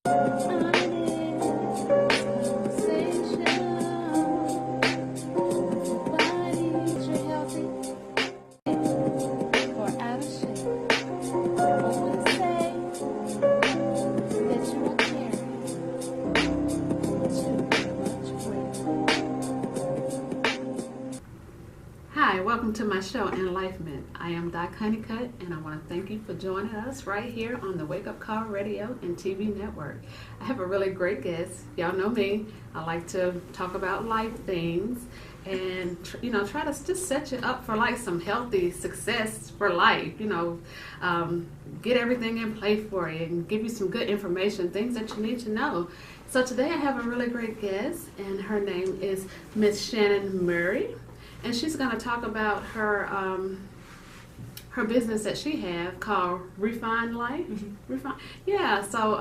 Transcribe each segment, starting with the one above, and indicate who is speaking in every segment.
Speaker 1: Hi, welcome to my show, Enlifement. I am Honeycutt, and I want to thank you for joining us right here on the Wake Up Call Radio and TV network. I have a really great guest. Y'all know me. I like to talk about life things and try to just set you up for like some healthy success for life. Get everything in play for you and give you some good information, things that you need to know. So today I have a really great guest, and her name is Miss Shannon Murray. And she's going to talk about her business that she have called RefinedLife. Mm-hmm. So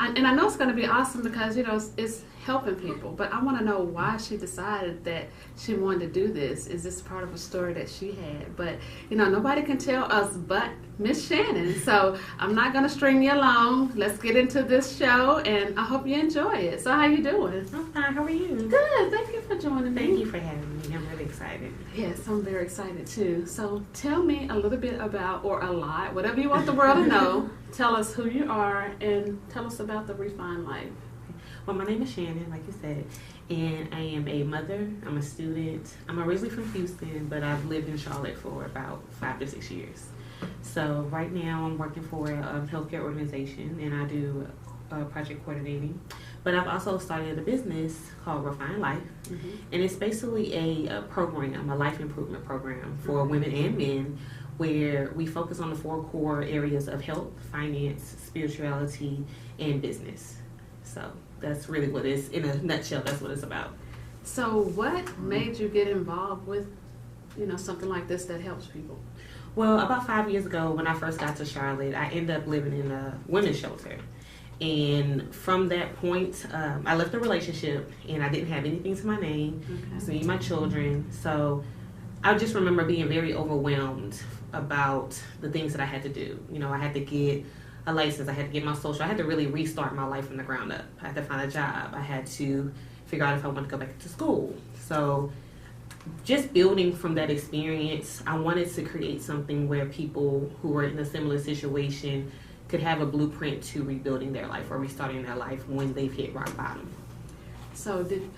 Speaker 1: I know it's going to be awesome because it's helping people. But I want to know why she decided that she wanted to do this. Is this part of a story that she had? But nobody can tell us but Miss Shannon. So I'm not going to string you along. Let's get into this show, and I hope you enjoy it. So how you doing?
Speaker 2: I'm fine. How are you?
Speaker 1: Good. Thank you for joining me.
Speaker 2: Thank you for having me. I'm really excited.
Speaker 1: Yes, I'm very excited too. So tell me a little bit about, or a lot, whatever you want the world to know. Tell us who you are and tell us about the RefinedLife.
Speaker 2: Well, my name is Shannon, like you said, and I am a mother. I'm a student. I'm originally from Houston, but I've lived in Charlotte for about 5 to 6 years. So right now I'm working for a healthcare organization, and I do project coordinating. But I've also started a business called RefinedLife, mm-hmm. and it's basically a program, a life improvement program for women and men, where we focus on the 4 core areas of health, finance, spirituality, and business. So that's really what it's, in a nutshell, that's what it's about.
Speaker 1: So what made you get involved with, something like this that helps people?
Speaker 2: Well, about 5 years ago, when I first got to Charlotte, I ended up living in a women's shelter. And from that point, I left the relationship, and I didn't have anything to my name. Okay. It was me and my children. So I just remember being very overwhelmed about the things that I had to do. I had to get a license. I had to get my social. I had to really restart my life from the ground up. I had to find a job. I had to figure out if I wanted to go back to school. So just building from that experience, I wanted to create something where people who were in a similar situation could have a blueprint to rebuilding their life or restarting their life when they've hit rock bottom.
Speaker 1: So did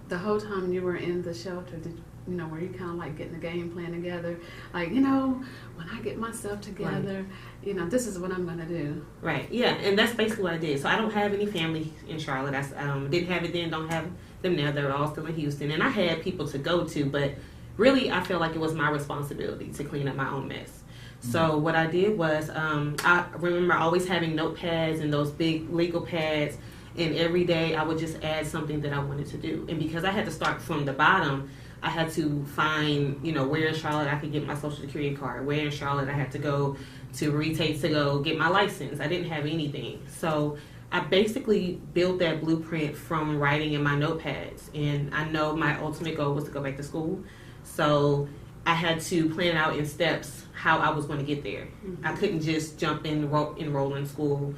Speaker 1: the whole time you were in the shelter, were you kind of like getting a game plan together? Like, when I get myself together, right. This is what I'm going to do.
Speaker 2: Right, yeah, and that's basically what I did. So I don't have any family in Charlotte. I didn't have it then, don't have them now. They're all still in Houston. And I had people to go to, but really I felt like it was my responsibility to clean up my own mess. So what I did was, I remember always having notepads and those big legal pads, and every day I would just add something that I wanted to do. And because I had to start from the bottom, I had to find, where in Charlotte I could get my social security card, where in Charlotte I had to go to retake to go get my license. I didn't have anything. So I basically built that blueprint from writing in my notepads. And I know my ultimate goal was to go back to school. So I had to plan out in steps how I was going to get there. Mm-hmm. I couldn't just jump in, enroll in school.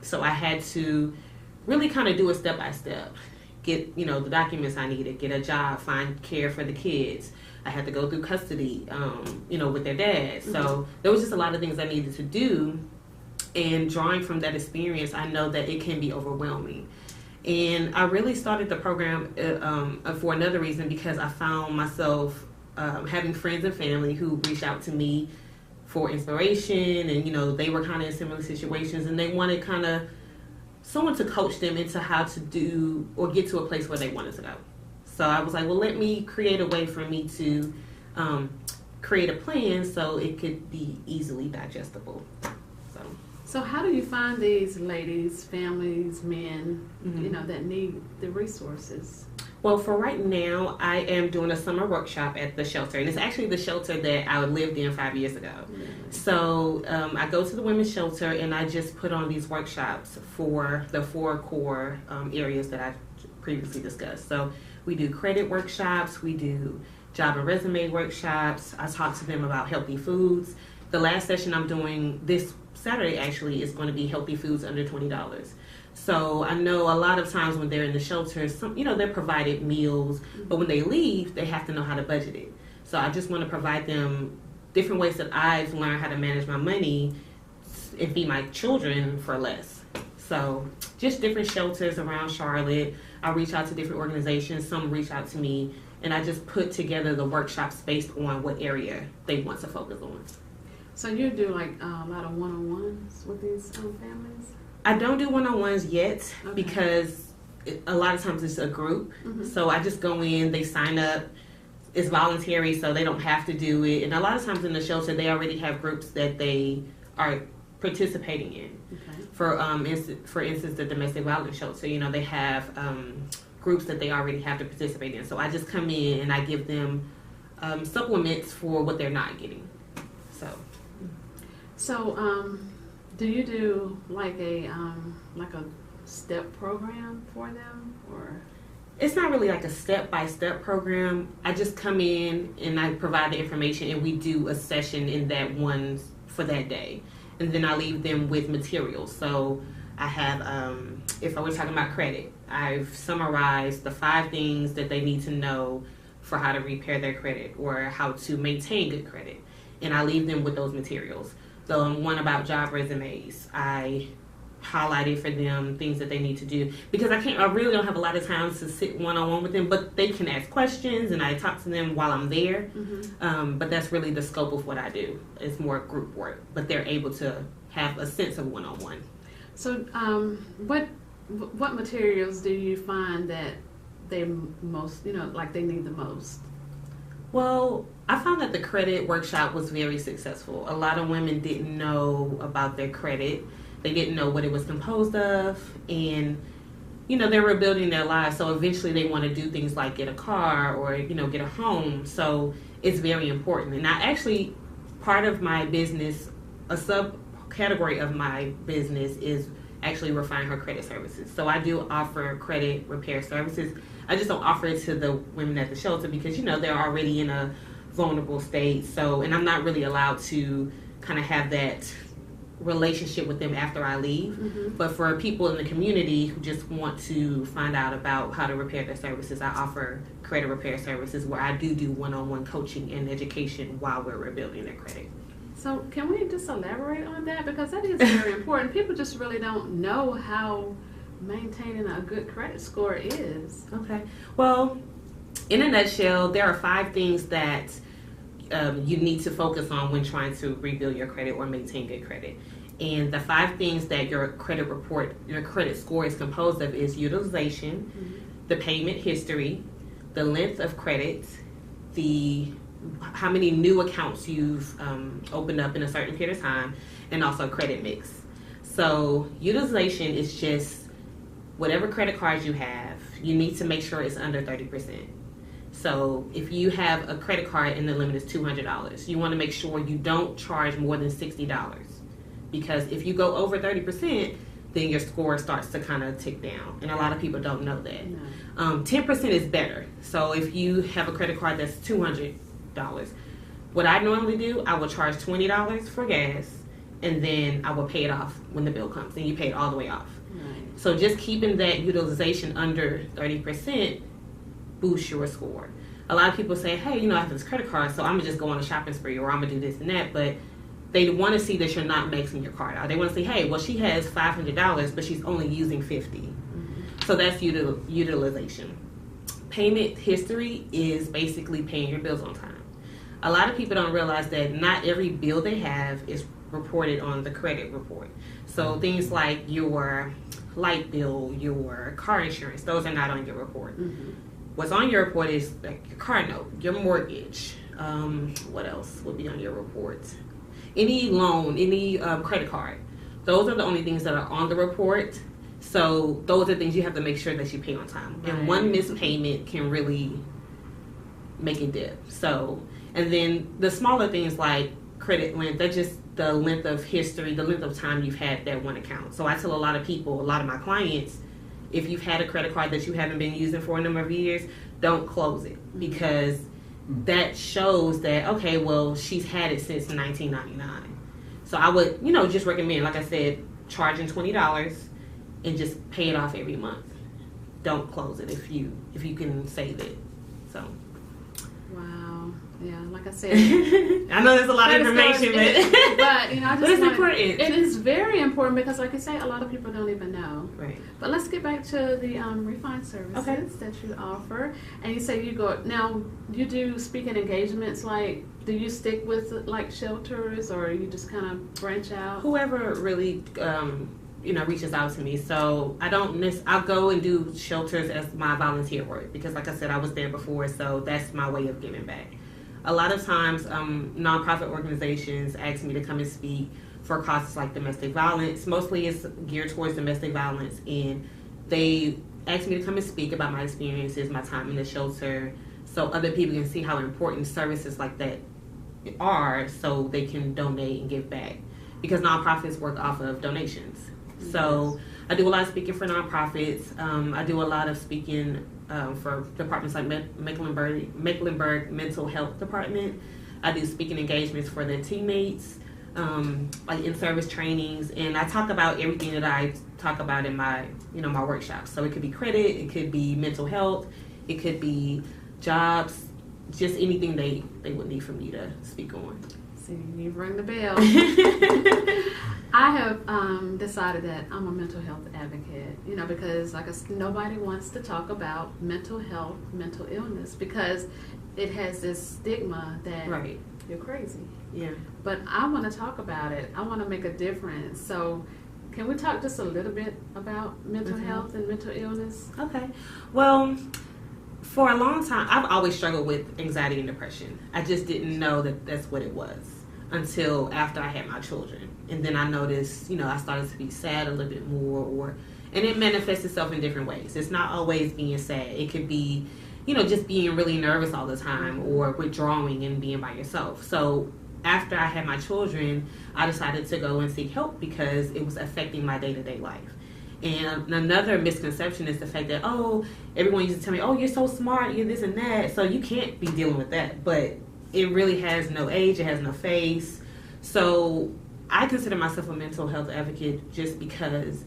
Speaker 2: So I had to really kind of do it step by step. Get, the documents I needed, get a job, find care for the kids. I had to go through custody, with their dad. Mm-hmm. So there was just a lot of things I needed to do. And drawing from that experience, I know that it can be overwhelming. And I really started the program for another reason, because I found myself having friends and family who reached out to me for inspiration, and they were kind of in similar situations, and they wanted kind of someone to coach them into how to do or get to a place where they wanted to go. So I was like, well, let me create a way for me to create a plan so it could be easily digestible.
Speaker 1: So how do you find these ladies, families, men,
Speaker 2: mm-hmm.
Speaker 1: That need the resources?
Speaker 2: Well, for right now, I am doing a summer workshop at the shelter. And it's actually the shelter that I lived in 5 years ago. Mm-hmm. So I go to the women's shelter, and I just put on these workshops for the 4 core areas that I previously discussed. So we do credit workshops, we do job and resume workshops. I talk to them about healthy foods, the last session I'm doing this Saturday actually is going to be healthy foods under $20. So I know a lot of times when they're in the shelters, they're provided meals, but when they leave, they have to know how to budget it. So I just want to provide them different ways that I've learned how to manage my money and feed my children for less. So just different shelters around Charlotte. I reach out to different organizations. Some reach out to me, and I just put together the workshops based on what area they want to focus on.
Speaker 1: So you do like a lot of one-on-ones with these families?
Speaker 2: I don't do one-on-ones yet because a lot of times it's a group. Mm-hmm. So I just go in, they sign up. It's voluntary, so they don't have to do it. And a lot of times in the shelter, they already have groups that they are participating in. Okay. For instance, the domestic violence shelter, they have groups that they already have to participate in. So I just come in and I give them supplements for what they're not getting.
Speaker 1: So, do you do like a step program for them, or?
Speaker 2: It's not really like a step-by-step program. I just come in and I provide the information, and we do a session in that one for that day, and then I leave them with materials. So I have, if I was talking about credit, I've summarized the 5 things that they need to know for how to repair their credit or how to maintain good credit, and I leave them with those materials. The one about job resumes, I highlighted for them things that they need to do because I really don't have a lot of time to sit one-on-one with them, but they can ask questions and I talk to them while I'm there. Mm-hmm. But that's really the scope of what I do. It's more group work, but they're able to have a sense of one-on-one.
Speaker 1: So what materials do you find that they most, like they need the most?
Speaker 2: Well, I found that the credit workshop was very successful. A lot of women didn't know about their credit. They didn't know what it was composed of, and they were building their lives. So eventually, they want to do things like get a car or get a home. So it's very important. And I actually, part of my business, a subcategory of my business is actually Refine Her Credit Services. So I do offer credit repair services. I just don't offer it to the women at the shelter because they're already in a vulnerable state. So, and I'm not really allowed to kind of have that relationship with them after I leave. Mm-hmm. But for people in the community who just want to find out about how to repair their services, I offer credit repair services where I do one-on-one coaching and education while we're rebuilding their credit.
Speaker 1: So can we just elaborate on that? Because that is very important. People just really don't know how maintaining a good credit score is.
Speaker 2: Okay. Well, in a nutshell, there are 5 things that you need to focus on when trying to rebuild your credit or maintain good credit. And the 5 things that your credit score is composed of is utilization, mm-hmm. the payment history, the length of credit, how many new accounts you've opened up in a certain period of time, and also credit mix. So utilization is just whatever credit cards you have, you need to make sure it's under 30%. So if you have a credit card and the limit is $200, you want to make sure you don't charge more than $60. Because if you go over 30%, then your score starts to kind of tick down. And a lot of people don't know that. No. 10% is better. So if you have a credit card that's $200, what I normally do, I will charge $20 for gas, and then I will pay it off when the bill comes, and you pay it all the way off. Right. So just keeping that utilization under 30% boosts your score. A lot of people say, hey, I have this credit card, so I'm going to just go on a shopping spree, or I'm going to do this and that, but they want to see that you're not maxing your card out. They want to say, hey, well, she has $500, but she's only using $50. Mm-hmm. So that's utilization. Payment history is basically paying your bills on time. A lot of people don't realize that not every bill they have is reported on the credit report. So things like your light bill, your car insurance, those are not on your report. Mm-hmm. What's on your report is like your car note, your mortgage. What else would be on your report? Any loan, any credit card. Those are the only things that are on the report. So those are things you have to make sure that you pay on time. Right. And one missed payment can really make it dip. So, and then the smaller things like credit length, that's just the length of history, the length of time you've had that one account. So I tell a lot of people, a lot of my clients, if you've had a credit card that you haven't been using for a number of years, don't close it, because that shows that, okay, well, she's had it since 1999. So I would, just recommend, like I said, charging $20 and just pay it off every month. Don't close it if you can save it. So.
Speaker 1: Wow. Yeah, like I said,
Speaker 2: I know there's a lot of information, but
Speaker 1: I just
Speaker 2: it's important.
Speaker 1: It is very important because, like you say, a lot of people don't even know.
Speaker 2: Right.
Speaker 1: But let's get back to the refine services that you offer. And you say you go now. You do speaking engagements. Like, do you stick with like shelters, or you just kind of branch out?
Speaker 2: Whoever really. Reaches out to me. So I don't I'll go and do shelters as my volunteer work because, like I said, I was there before, so that's my way of giving back. A lot of times, nonprofit organizations ask me to come and speak for causes like domestic violence. Mostly it's geared towards domestic violence, and they ask me to come and speak about my experiences, my time in the shelter, so other people can see how important services like that are, so they can donate and give back. Because nonprofits work off of donations. So I do a lot of speaking for nonprofits. I do a lot of speaking for departments like Mecklenburg Mental Health Department. I do speaking engagements for their teammates, like in-service trainings, and I talk about everything that I talk about in my, my workshops. So it could be credit, it could be mental health, it could be jobs, just anything they would need for me to speak on.
Speaker 1: See, you ring the bell. I have decided that I'm a mental health advocate, because nobody wants to talk about mental health, mental illness, because it has this stigma that you're crazy.
Speaker 2: Yeah.
Speaker 1: But I want to talk about it. I want to make a difference. So can we talk just a little bit about mental health and mental illness?
Speaker 2: Okay. Well, for a long time, I've always struggled with anxiety and depression. I just didn't know that that's what it was until after I had my children. And then I noticed, I started to be sad a little bit more, and it manifests itself in different ways. It's not always being sad. It could be, just being really nervous all the time or withdrawing and being by yourself. So after I had my children, I decided to go and seek help because it was affecting my day-to-day life. And another misconception is the fact that, everyone used to tell me, you're so smart, you're this and that, so you can't be dealing with that. But it really has no age, it has no face. So I consider myself a mental health advocate just because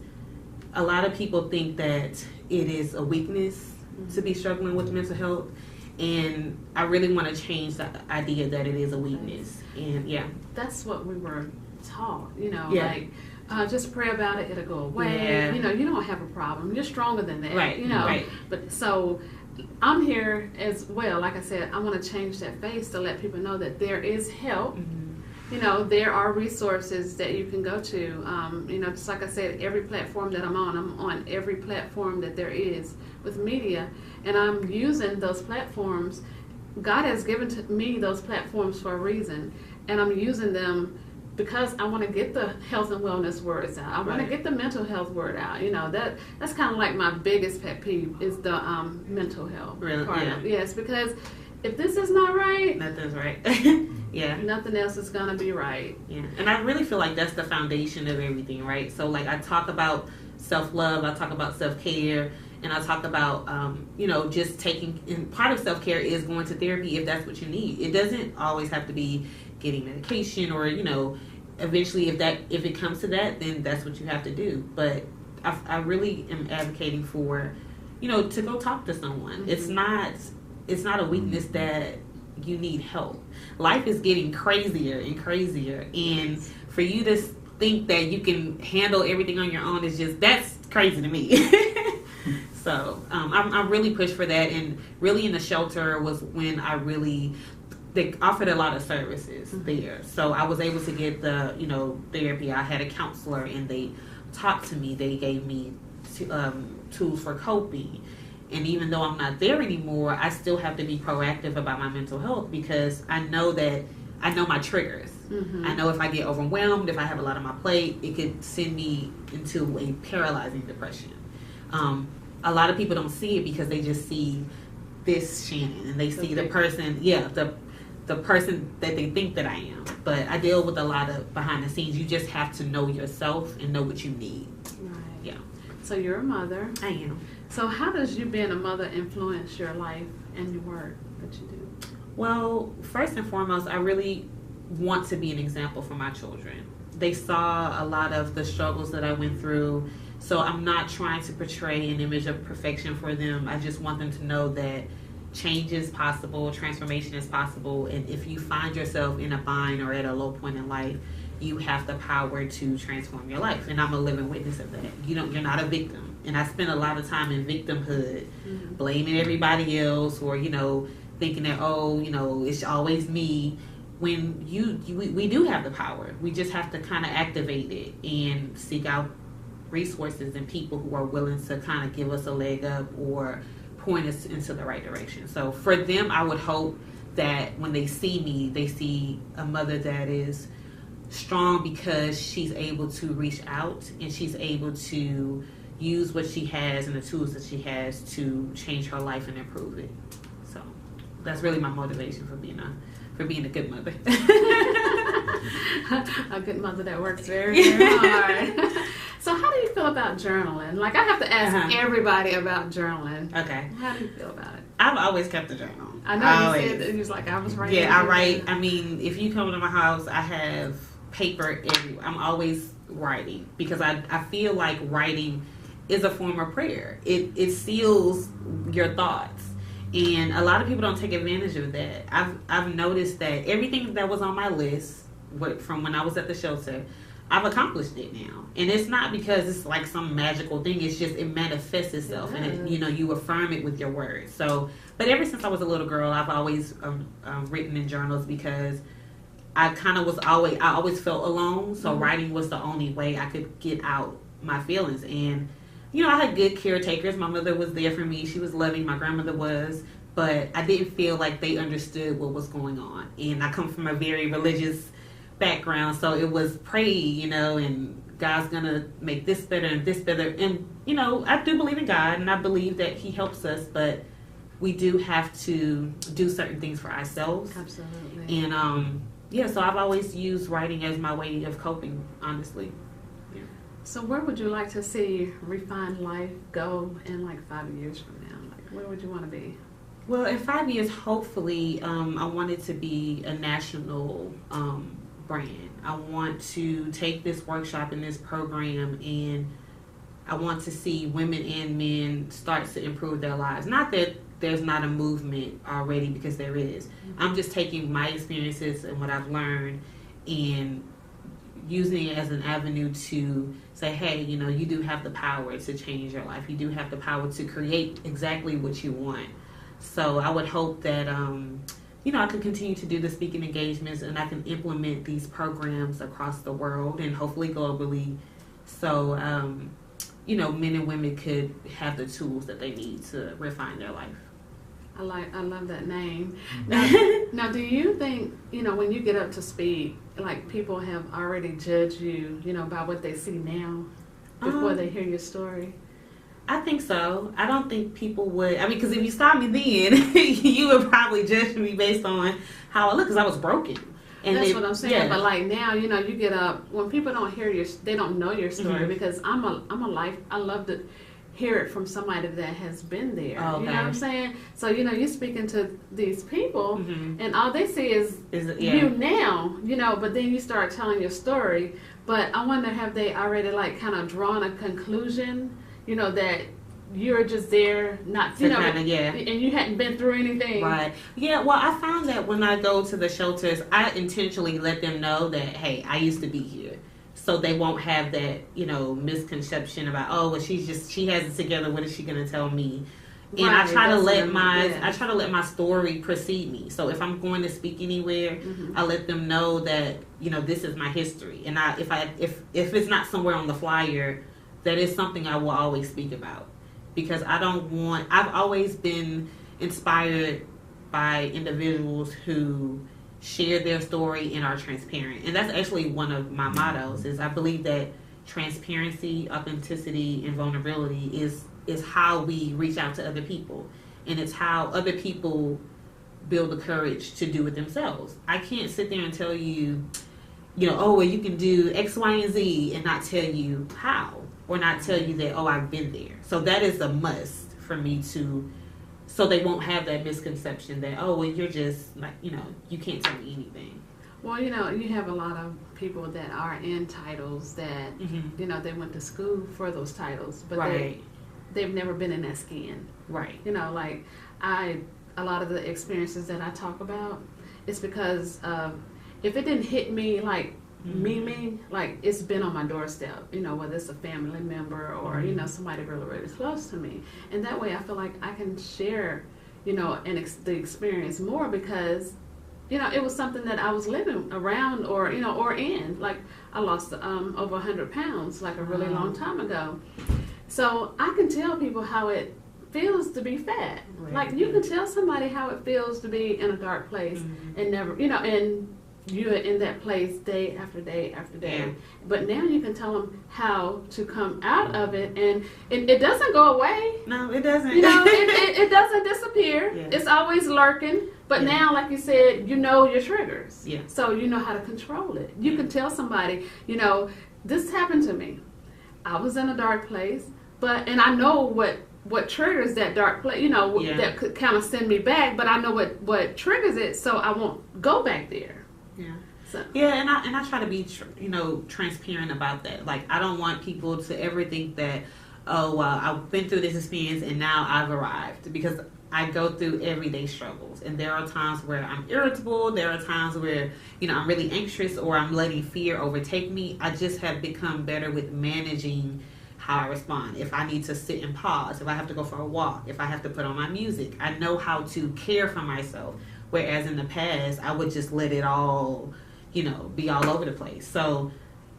Speaker 2: a lot of people think that it is a weakness to be struggling with mental health. And I really want to change the idea that it is a weakness. And
Speaker 1: that's what we were taught,
Speaker 2: like,
Speaker 1: just pray about it, it'll go away.
Speaker 2: Yeah.
Speaker 1: You don't have a problem. You're stronger than that.
Speaker 2: Right. Right.
Speaker 1: But so I'm here as well. Like I said, I want to change that face to let people know that there is help. There are resources that you can go to. Just like I said, every platform that I'm on every platform that there is with media, and I'm using those platforms. God has given to me those platforms for a reason, and I'm using them because I want to get the health and wellness words out. I want to get the mental health word out. That's kind of like my biggest pet peeve is the mental health part of it. Yes, because if this is not right,
Speaker 2: nothing's right.
Speaker 1: Nothing else is gonna be right.
Speaker 2: Yeah, and I really feel like that's the foundation of everything, right? So, like, I talk about self-love, I talk about self-care, and I talk about, just taking. And part of self-care is going to therapy if that's what you need. It doesn't always have to be getting medication or, eventually if it comes to that, then that's what you have to do. But I really am advocating for, to go talk to someone. It's not a weakness that you need help. Life is getting crazier and crazier, and for you to think that you can handle everything on your own that's crazy to me. So I'm really pushed for that, and really in the shelter was when they offered a lot of services there. So I was able to get the, therapy. I had a counselor, and they talked to me. They gave me tools for coping. And even though I'm not there anymore, I still have to be proactive about my mental health because I know my triggers. I know if I get overwhelmed, if I have a lot on my plate, it could send me into a paralyzing depression. A lot of people don't see it because they just see this Shannon, and they see the person, the person that they think that I am. But I deal with a lot of behind the scenes. You just have to know yourself and know what you need.
Speaker 1: Right.
Speaker 2: Yeah.
Speaker 1: So you're a mother.
Speaker 2: I am.
Speaker 1: So how does you being a mother influence your life and your work that you do?
Speaker 2: Well, first and foremost, I really want to be an example for my children. They saw a lot of the struggles that I went through, so I'm not trying to portray an image of perfection for them. I just want them to know that change is possible, transformation is possible, and if you find yourself in a bind or at a low point in life, you have the power to transform your life. And I'm a living witness of that. You're not a victim. And I spend a lot of time in victimhood, blaming everybody else, or thinking that it's always me. When we do have the power, we just have to kind of activate it and seek out resources and people who are willing to kind of give us a leg up or point us into the right direction. So for them, I would hope that when they see me, they see a mother that is strong because she's able to reach out and she's able to use what she has and the tools that she has to change her life and improve it. So that's really my motivation for being a good mother.
Speaker 1: A good mother that works very, very hard. So how do you feel about journaling? Like, I have to ask everybody about journaling.
Speaker 2: Okay.
Speaker 1: How do you feel about it?
Speaker 2: I've always kept a journal.
Speaker 1: I know you said that you was like, I was writing.
Speaker 2: Yeah, I write. I mean, if you come to my house, I have paper everywhere. I'm always writing because I feel like writing is a form of prayer. It seals your thoughts. And a lot of people don't take advantage of that. I've noticed that everything that was on my list from when I was at the shelter, I've accomplished it now. And it's not because it's like some magical thing. It's just it manifests itself, and you affirm it with your words. So, but ever since I was a little girl, I've always written in journals because I always felt alone. So writing was the only way I could get out my feelings. And I had good caretakers. My mother was there for me. She was loving. My grandmother was. But I didn't feel like they understood what was going on. And I come from a very religious background, so it was pray, and God's gonna make this better and this better. And, I do believe in God, and I believe that He helps us, but we do have to do certain things for ourselves.
Speaker 1: Absolutely.
Speaker 2: And, so I've always used writing as my way of coping, honestly.
Speaker 1: So where would you like to see Refined Life go in like 5 years from now? Like, where would you want to be?
Speaker 2: Well, in 5 years, hopefully, I want it to be a national brand. I want to take this workshop and this program, and I want to see women and men start to improve their lives. Not that there's not a movement already, because there is. I'm just taking my experiences and what I've learned and using it as an avenue to say, hey, you do have the power to change your life. You do have the power to create exactly what you want. So I would hope that, I can continue to do the speaking engagements, and I can implement these programs across the world and hopefully globally. So, men and women could have the tools that they need to refine their life.
Speaker 1: I love that name. Now, do you think, when you get up to speed, like people have already judged you, by what they see now before they hear your story?
Speaker 2: I think so. I don't think people would. I mean, because if you stopped me then, you would probably judge me based on how I look, because I was broken. And
Speaker 1: that's what I'm saying. Yeah. But like now, you get up when people don't hear they don't know your story, because I love to hear it from somebody that has been there.
Speaker 2: Oh,
Speaker 1: you know what I'm saying? So you're speaking to these people, and all they see is you now. But then you start telling your story. But I wonder, have they already like kind of drawn a conclusion? That you're just there, not, and you hadn't been through anything.
Speaker 2: Right. Yeah, well, I found that when I go to the shelters, I intentionally let them know that, hey, I used to be here. So they won't have that, misconception about, oh, well, she has it together. What is she going to tell me? And right, I try to let my story precede me. So if I'm going to speak anywhere, I let them know that, this is my history. And if it's not somewhere on the flyer, that is something I will always speak about, because I've always been inspired by individuals who share their story and are transparent. And that's actually one of my mottos, is I believe that transparency, authenticity, and vulnerability is how we reach out to other people. And it's how other people build the courage to do it themselves. I can't sit there and tell you, you can do X, Y, and Z, and not tell you how. Or not tell you that, I've been there. So that is a must for me to so they won't have that misconception that, oh, well, you're just like, you can't tell me anything.
Speaker 1: Well, you have a lot of people that are in titles that,
Speaker 2: Mm-hmm.
Speaker 1: They went to school for those titles, but
Speaker 2: Right.
Speaker 1: they've never been in that skin.
Speaker 2: Right.
Speaker 1: Like a lot of the experiences that I talk about, it's because if it didn't hit me like me, like it's been on my doorstep, whether it's a family member or, somebody really, really close to me. And that way I feel like I can share, the experience more because, it was something that I was living around or in. Like I lost over 100 pounds like a really long time ago. So I can tell people how it feels to be fat.
Speaker 2: Right.
Speaker 1: Like you can tell somebody how it feels to be in a dark place and never, and you're in that place day after day after day.
Speaker 2: Yeah.
Speaker 1: But now you can tell them how to come out of it, and it doesn't go away.
Speaker 2: No, it doesn't.
Speaker 1: It doesn't disappear.
Speaker 2: Yeah.
Speaker 1: It's always lurking. But now, like you said, your triggers.
Speaker 2: Yeah.
Speaker 1: So you know how to control it. You can tell somebody, this happened to me. I was in a dark place, and I know what triggers that dark place, that could kind of send me back, but I know what triggers it, so I won't go back there.
Speaker 2: Yeah.
Speaker 1: So.
Speaker 2: Yeah, and I try to be, transparent about that. Like, I don't want people to ever think that, oh, well, I've been through this experience and now I've arrived, because I go through everyday struggles, and there are times where I'm irritable. There are times where, I'm really anxious, or I'm letting fear overtake me. I just have become better with managing how I respond. If I need to sit and pause, if I have to go for a walk, if I have to put on my music, I know how to care for myself. Whereas in the past, I would just let it all, be all over the place. So,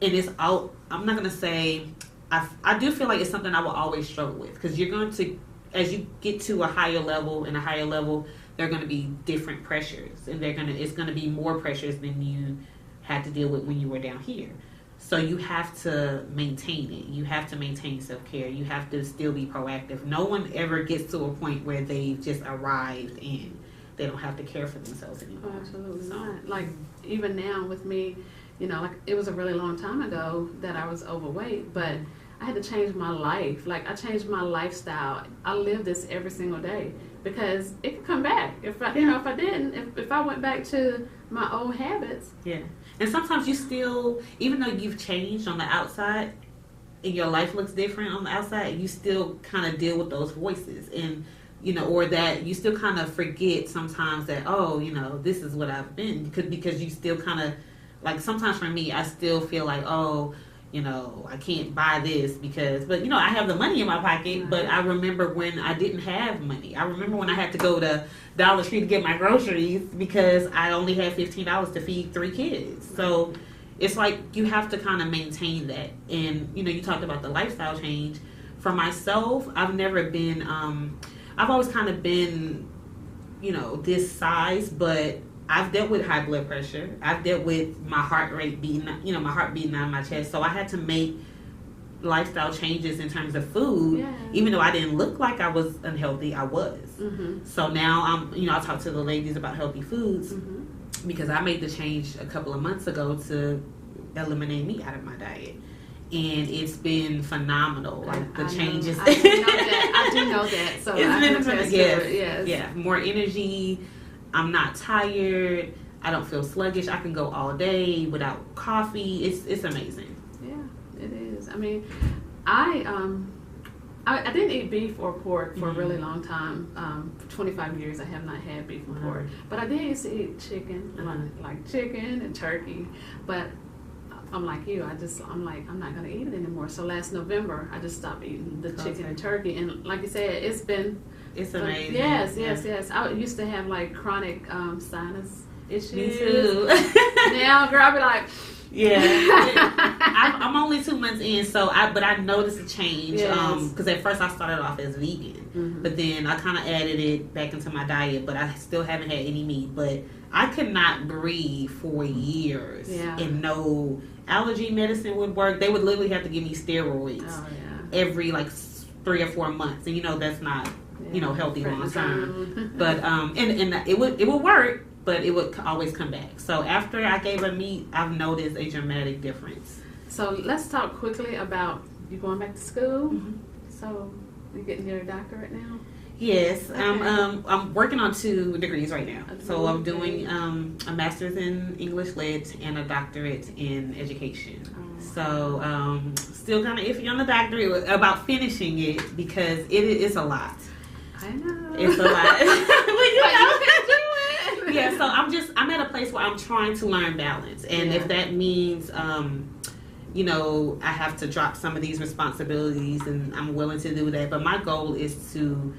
Speaker 2: and it's out. I'm not going to say, I do feel like it's something I will always struggle with, because you're going to, as you get to a higher level, there are going to be different pressures, and it's going to be more pressures than you had to deal with when you were down here. So you have to maintain it. You have to maintain self-care. You have to still be proactive. No one ever gets to a point where they've just arrived and they don't have to care for themselves anymore.
Speaker 1: Oh, absolutely not. Like, even now with me, like it was a really long time ago that I was overweight, but I had to change my life. Like, I changed my lifestyle. I live this every single day because it could come back. If I didn't, if I went back to my old habits.
Speaker 2: Yeah. And sometimes you still, even though you've changed on the outside and your life looks different on the outside, you still kind of deal with those voices, and or that you still kind of forget sometimes that, oh, this is what I've been, because you still kind of, like, sometimes for me, I still feel like, oh, I can't buy this but I have the money in my pocket, but I remember when I didn't have money. I remember when I had to go to Dollar Tree to get my groceries because I only had $15 to feed 3 kids. So it's like you have to kind of maintain that. And, you talked about the lifestyle change. For myself, I've never been, I've always kind of been, this size, but I've dealt with high blood pressure. I've dealt with my heart rate beating, my heart beating out of my chest. So I had to make lifestyle changes in terms of food.
Speaker 1: Yeah.
Speaker 2: Even though I didn't look like I was unhealthy, I was. Mm-hmm. So now I talk to the ladies about healthy foods because I made the change a couple of months ago to eliminate meat out of my diet. And it's been phenomenal. Like the changes.
Speaker 1: I do know that. So
Speaker 2: it's been phenomenal.
Speaker 1: Yes.
Speaker 2: Yeah. More energy. I'm not tired. I don't feel sluggish. I can go all day without coffee. It's amazing.
Speaker 1: Yeah, it is. I mean, I didn't eat beef or pork for a really long time. For 25 years, I have not had beef and pork. But I did used to eat chicken, like chicken and turkey. But I'm like you. I'm not going to eat it anymore. So last November, I just stopped eating the chicken and turkey. And like you said, it's amazing. Yes. I used to have like chronic sinus issues.
Speaker 2: Me too.
Speaker 1: Now, girl, I be like,
Speaker 2: I'm only 2 months in, but I noticed a change. Because at first I started off as vegan, but then I kind of added it back into my diet. But I still haven't had any meat. But I could not breathe for years, and no allergy medicine would work. They would literally have to give me steroids every like 3 or 4 months, and that's not. Healthy long term. But and it would work, but it would always come back. So after I gave up meat, I've noticed a dramatic difference.
Speaker 1: So let's talk quickly about you going back to school. So you getting your doctorate now?
Speaker 2: Yes,
Speaker 1: Okay.
Speaker 2: I'm working on 2 degrees right now. So I'm doing
Speaker 1: Okay.
Speaker 2: a master's in English Lit and a doctorate in education.
Speaker 1: Oh.
Speaker 2: So still kind of iffy on the doctorate about finishing it because it's a lot.
Speaker 1: I know.
Speaker 2: It's a lot. Well, you
Speaker 1: But
Speaker 2: know.
Speaker 1: you can do it.
Speaker 2: Yeah, so I'm at a place where I'm trying to learn balance, and
Speaker 1: Yeah.
Speaker 2: if that means you know, I have to drop some of these responsibilities, and I'm willing to do that. But my goal is to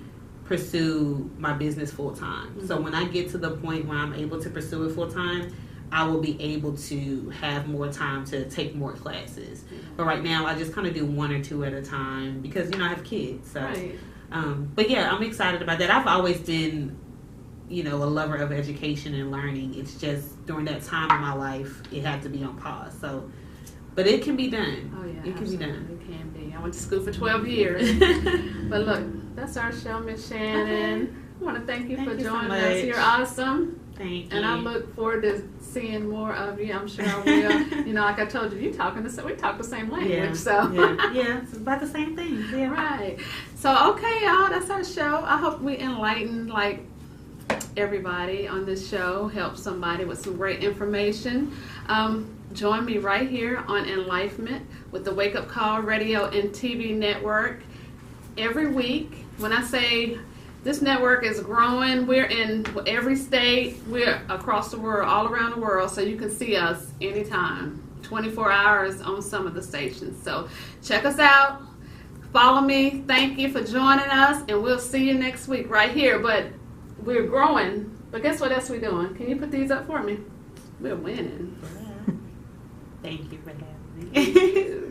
Speaker 2: pursue my business full time.
Speaker 1: Mm-hmm.
Speaker 2: So when I get to the point where I'm able to pursue it full time, I will be able to have more time to take more classes.
Speaker 1: Mm-hmm.
Speaker 2: But right now, I just kind of do 1 or 2 at a time because, you know, I have kids. So,
Speaker 1: Right.
Speaker 2: but yeah, I'm excited about that. I've always been, you know, a lover of education and learning. It's just during that time in my life, it had to be on pause. So, but it can be done.
Speaker 1: Oh yeah,
Speaker 2: It can
Speaker 1: absolutely.
Speaker 2: be done.
Speaker 1: It can be. I went to school for 12 years. But look, that's our show, Miss Shannon. I want to thank you
Speaker 2: Thank
Speaker 1: for
Speaker 2: you so
Speaker 1: joining
Speaker 2: much.
Speaker 1: us. You're awesome.
Speaker 2: Thank you.
Speaker 1: And I look forward to seeing more of you. I'm sure I will. You know, like I told you, we talk the same language.
Speaker 2: Yeah,
Speaker 1: So
Speaker 2: yeah, it's about the same thing. Yeah.
Speaker 1: right. So okay, y'all, that's our show. I hope we enlighten like everybody on this show, help somebody with some great information. Join me right here on Enlifement with the Wake Up Call Radio and TV network every week. When I say this network is growing, we're in every state, we're across the world, all around the world, so you can see us anytime, 24 hours on some of the stations. So check us out, follow me, thank you for joining us, and we'll see you next week right here. But we're growing, but guess what else we're doing? Can you put these up for me? We're winning.
Speaker 2: Thank you for having me.